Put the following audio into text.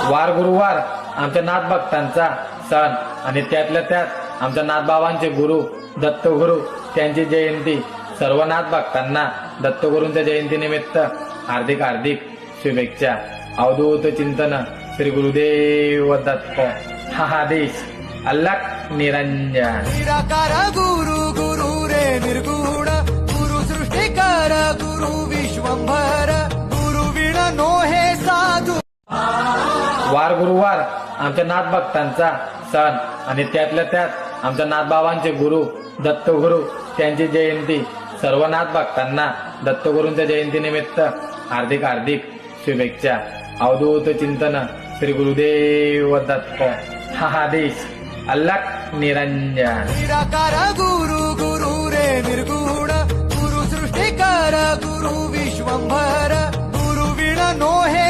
वार गुरुवार आमच्या नाथ भक्तांचा सण आणि त्यातल्या त्यात आमच्या नाथबाबांचे गुरु दत्तगुरु त्यांची जयंती. सर्व नाथ भक्तांना दत्तगुरूंच्या जयंतीनिमित्त हार्दिक हार्दिक शुभेच्छा. अवधूत चिंतन श्री गुरुदेव दत्त. हा आदेश अल्लाह निरंजन. निराकार गुरु गुरु रे निर्गुण गुरु सृष्टिकार गुरु विश्वंभर गुरु विना नो हे साधू. वार गुरुवार आमच्या नाथ भक्तांचा सण आणि त्यातल्या त्यात आमच्या नाथबाबांचे गुरु दत्तगुरु त्यांची जयंती. सर्व नाथ भक्तांना दत्तगुरूंच्या जयंतीनिमित्त हार्दिक हार्दिक शुभेच्छा. अवधूत चिंतन श्री गुरुदेव दत्त. हा आदेश अल्लाह निरंजन. निराकार गुरु गुरु रे निर्गुण गुरु सृष्टिकार गुरु विश्वंभर गुरु विना नो हे